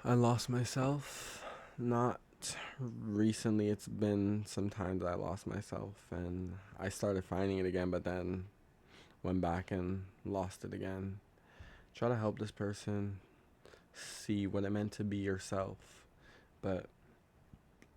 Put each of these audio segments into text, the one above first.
I lost myself. Not recently, it's been some time that I lost myself and I started finding it again, but then went back and lost it again. Try to help this person see what it meant to be yourself, but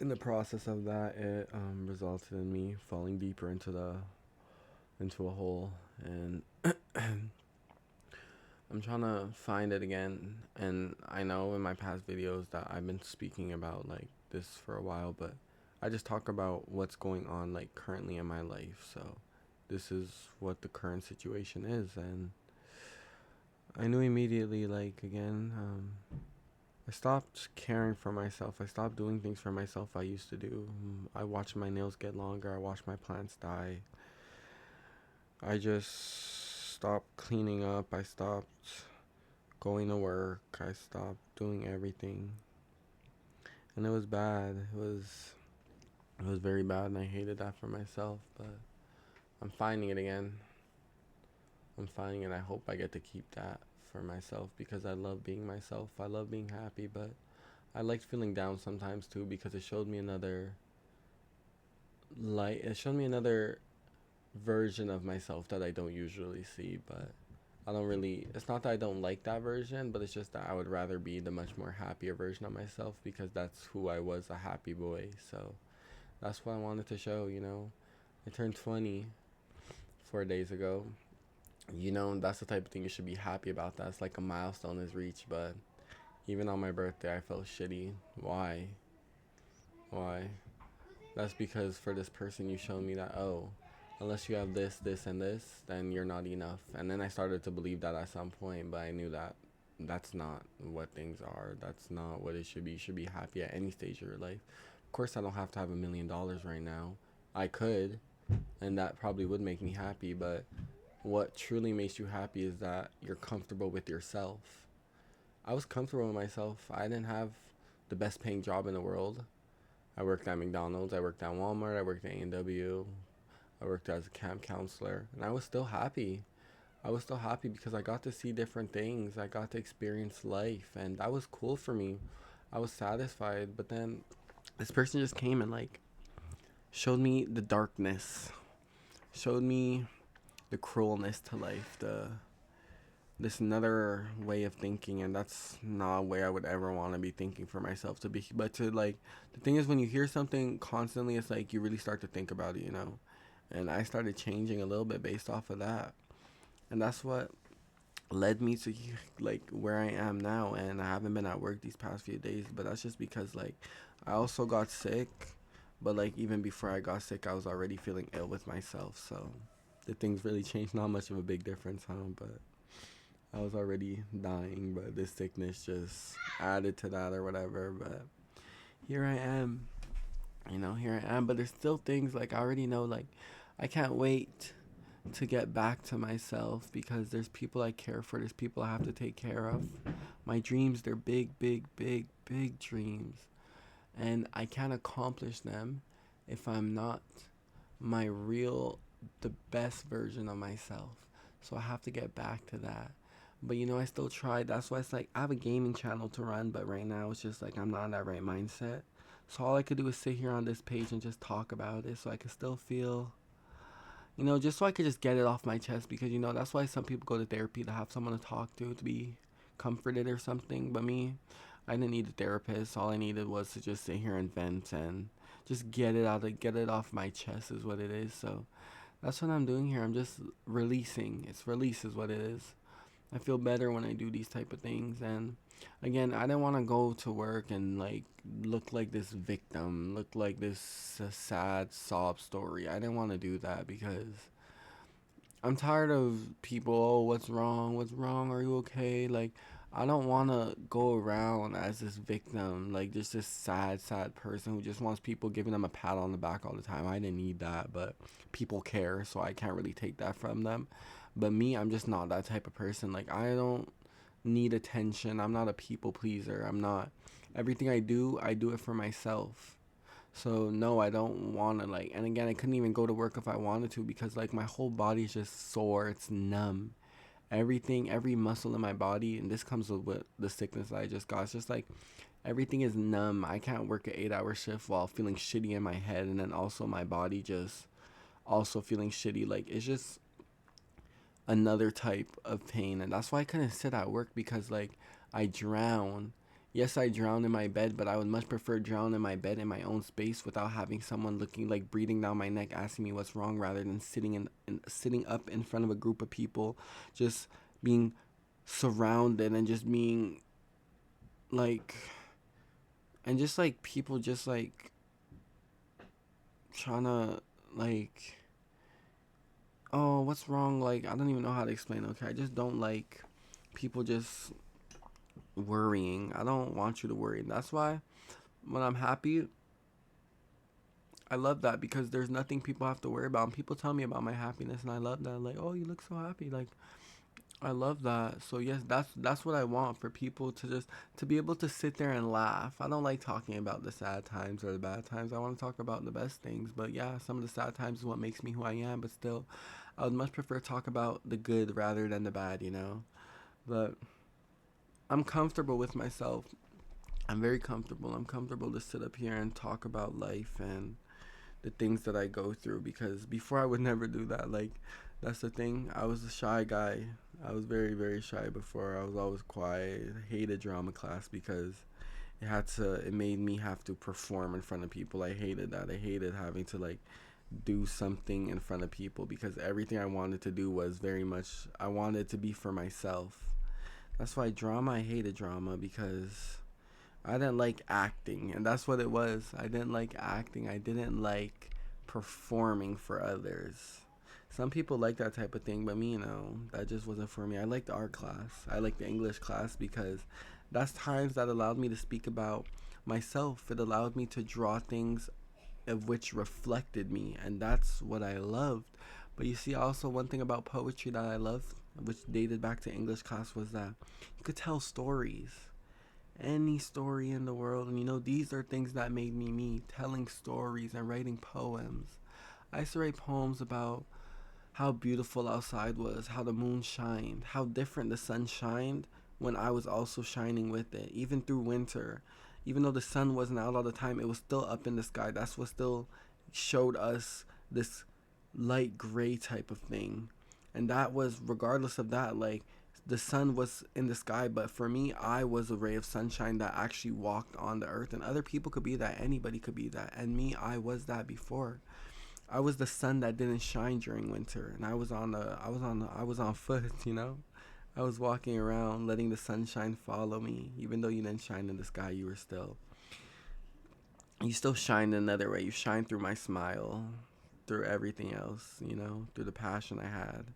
in the process of that, it resulted in me falling deeper into a hole, and I'm trying to find it again. And I know in my past videos that I've been speaking about like this for a while, but I just talk about what's going on like currently in my life. So this is what the current situation is, and I knew immediately, like, again, I stopped caring for myself. I stopped doing things for myself I used to do. I watched my nails get longer. I watched my plants die. I just stopped cleaning up. I stopped going to work. I stopped doing everything. And it was bad. It was very bad and I hated that for myself, but I'm finding it again. I'm finding it. I hope I get to keep that for myself because I love being myself. I love being happy, but I liked feeling down sometimes too because it showed me another light. It showed me another version of myself that I don't usually see, but I don't really, it's not that I don't like that version, but it's just that I would rather be the much more happier version of myself because that's who I was, a happy boy. So that's what I wanted to show, you know. I turned 20 4 days ago. You know, that's the type of thing you should be happy about. That's like a milestone is reached, but even on my birthday, I felt shitty. Why? Why? That's because for this person, you showed me that, oh, unless you have this, this, and this, then you're not enough. And then I started to believe that at some point, but I knew that that's not what things are. That's not what it should be. You should be happy at any stage of your life. Of course, I don't have to have $1 million right now. I could, and that probably would make me happy, but what truly makes you happy is that you're comfortable with yourself. I was comfortable with myself. I didn't have the best paying job in the world. I worked at McDonald's, I worked at Walmart, I worked at A&W, I worked as a camp counselor, and I was still happy. I was still happy because I got to see different things. I got to experience life, and that was cool for me. I was satisfied, but then this person just came and like showed me the darkness, showed me the cruelness to life, the this another way of thinking, and that's not a way I would ever want to be thinking for myself to be. But to like, the thing is, when you hear something constantly, it's like you really start to think about it, you know. And I started changing a little bit based off of that, and that's what led me to like where I am now. And I haven't been at work these past few days, but that's just because like I also got sick. But like even before I got sick, I was already feeling ill with myself. So the things really changed. Not much of a big difference, huh? But I was already dying, but this sickness just added to that or whatever. But here I am, you know, here I am. But there's still things like I already know, like, I can't wait to get back to myself because there's people I care for, there's people I have to take care of. My dreams, they're big, big, big, big dreams. And I can't accomplish them if I'm not my real, the best version of myself. So I have to get back to that. But you know, I still try. That's why it's like I have a gaming channel to run, but right now it's just like I'm not in that right mindset. So all I could do is sit here on this page and just talk about it so I could still feel, you know, just so I could just get it off my chest because, you know, that's why some people go to therapy to have someone to talk to be comforted or something. But me, I didn't need a therapist. All I needed was to just sit here and vent and just get it off my chest is what it is. So that's what I'm doing here. I'm just releasing. It's release is what it is. I feel better when I do these type of things. And again, I didn't want to go to work and like look like this victim, look like this sad sob story. I didn't want to do that because I'm tired of people, oh, what's wrong? What's wrong? Are you okay? Like, I don't want to go around as this victim, like just this sad, sad person who just wants people giving them a pat on the back all the time. I didn't need that, but people care, so I can't really take that from them. But me, I'm just not that type of person. Like, I don't need attention. I'm not a people pleaser. I'm not. Everything I do it for myself. So no, I don't want to like. And again, I couldn't even go to work if I wanted to because like my whole body's just sore. It's numb. everything, every muscle in my body, and this comes with the sickness that I just got. It's just like everything is numb. I can't work an 8 hour shift while feeling shitty in my head, and then also my body just also feeling shitty. Like, it's just another type of pain. And that's why I couldn't sit at work, because like I drown. Yes, I drown in my bed, but I would much prefer drown in my bed in my own space without having someone looking, like breathing down my neck, asking me what's wrong, rather than sitting up in front of a group of people, just being surrounded and just being like, and just like people just like trying to like, oh, what's wrong? Like, I don't even know how to explain. Okay, I just don't like people just worrying. I don't want you to worry. That's why when I'm happy, I love that, because there's nothing people have to worry about. And people tell me about my happiness, and I love that. Like, oh, you look so happy. Like, I love that. So yes, that's what I want, for people to just to be able to sit there and laugh. I don't like talking about the sad times or the bad times. I want to talk about the best things. But yeah, some of the sad times is what makes me who I am. But still, I would much prefer talk about the good rather than the bad. But I'm comfortable with myself. I'm very comfortable. I'm comfortable to sit up here and talk about life and the things that I go through, because before I would never do that. Like, that's the thing. I was a shy guy. I was very, very shy before. I was always quiet. I hated drama class because it made me have to perform in front of people. I hated that. I hated having to like do something in front of people, because everything I wanted to do was very much, I wanted to be for myself. That's why I hated drama, because I didn't like acting, and that's what it was. I didn't like acting. I didn't like performing for others. Some people like that type of thing, but me, that just wasn't for me. I liked art class. I liked the English class, because that's times that allowed me to speak about myself. It allowed me to draw things of which reflected me, and that's what I loved. But you see, also one thing about poetry that I loved, which dated back to English class, was that you could tell stories, any story in the world. And these are things that made me me, telling stories and writing poems. I used to write poems about how beautiful outside was, how the moon shined, how different the sun shined when I was also shining with it, even through winter. Even though the sun wasn't out all the time, it was still up in the sky. That's what still showed us this light gray type of thing. And that was, regardless of that, like, the sun was in the sky, but for me, I was a ray of sunshine that actually walked on the earth. And other people could be that, anybody could be that. And me, I was that before. I was the sun that didn't shine during winter, and I was on foot. I was walking around, letting the sunshine follow me. Even though you didn't shine in the sky, you still shine another way. You shine through my smile, through everything else. Through the passion I had,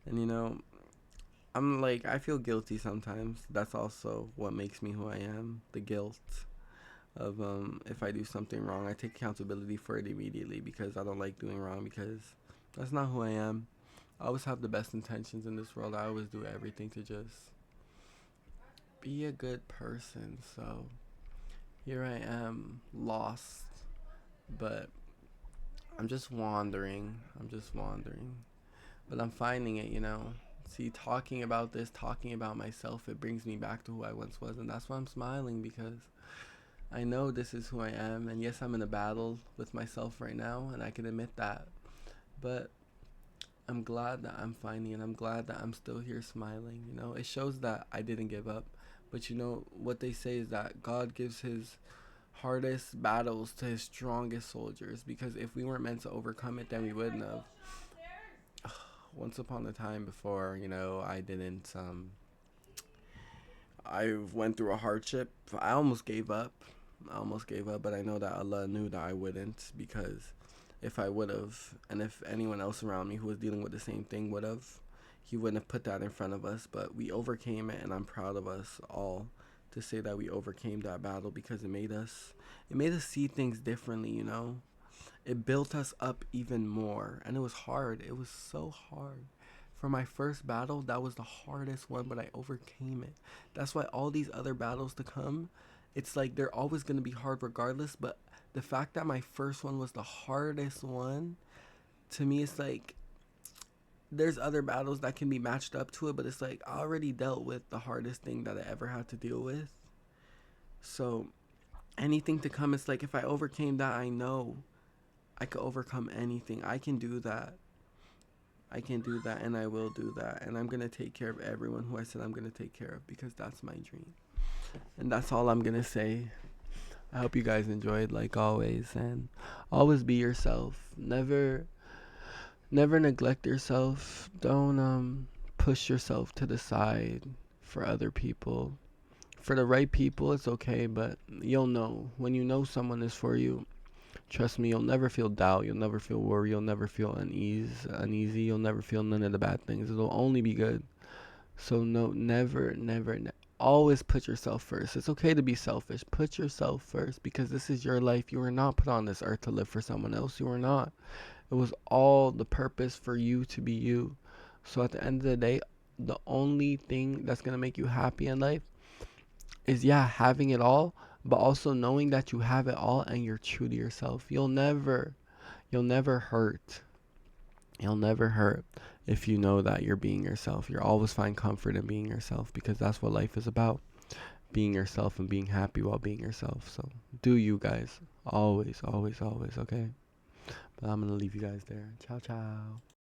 and I'm like, I feel guilty sometimes. That's also what makes me who I am. The guilt of if I do something wrong, I take accountability for it immediately, because I don't like doing wrong, because that's not who I am. I always have the best intentions in this world. I always do everything to just be a good person. So here I am, lost, but I'm just wandering. But I'm finding it. See, talking about this, talking about myself, it brings me back to who I once was, and that's why I'm smiling, because I know this is who I am. And yes, I'm in a battle with myself right now, and I can admit that. But I'm glad that I'm finding, and I'm glad that I'm still here smiling. It shows that I didn't give up. But what they say is that God gives his hardest battles to his strongest soldiers, because if we weren't meant to overcome it, then we wouldn't have. Once upon a time before, I didn't, I went through a hardship. I almost gave up. But I know that Allah knew that I wouldn't, because if I would have, and if anyone else around me who was dealing with the same thing would have, he wouldn't have put that in front of us. But we overcame it, and I'm proud of us all to say that we overcame that battle, because it made us see things differently. It built us up even more, and it was hard. It was so hard. For my first battle, that was the hardest one, but I overcame it. That's why all these other battles to come, it's like they're always going to be hard regardless, but the fact that my first one was the hardest one, to me, it's like there's other battles that can be matched up to it, but it's like I already dealt with the hardest thing that I ever had to deal with. So anything to come, it's like if I overcame that, I know I could overcome anything. I can do that. I can do that, and I will do that. And I'm going to take care of everyone who I said I'm going to take care of, because that's my dream. And that's all I'm going to say. I hope you guys enjoyed, like always, and always be yourself. Never neglect yourself. Don't push yourself to the side for other people. For the right people, it's okay, but you'll know when you know someone is for you. Trust me, you'll never feel doubt. You'll never feel worry. You'll never feel uneasy. You'll never feel none of the bad things. It'll only be good. So no, always put yourself first. It's okay to be selfish. Put yourself first, because this is your life. You were not put on this earth to live for someone else. You were not. It was all the purpose for you to be you. So at the end of the day, the only thing that's gonna make you happy in life is, yeah, having it all, but also knowing that you have it all and you're true to yourself. You'll never hurt. You'll never hurt if you know that you're being yourself. You'll always find comfort in being yourself, because that's what life is about. Being yourself and being happy while being yourself. So do you guys. Always, always, always, okay? But I'm going to leave you guys there. Ciao, ciao.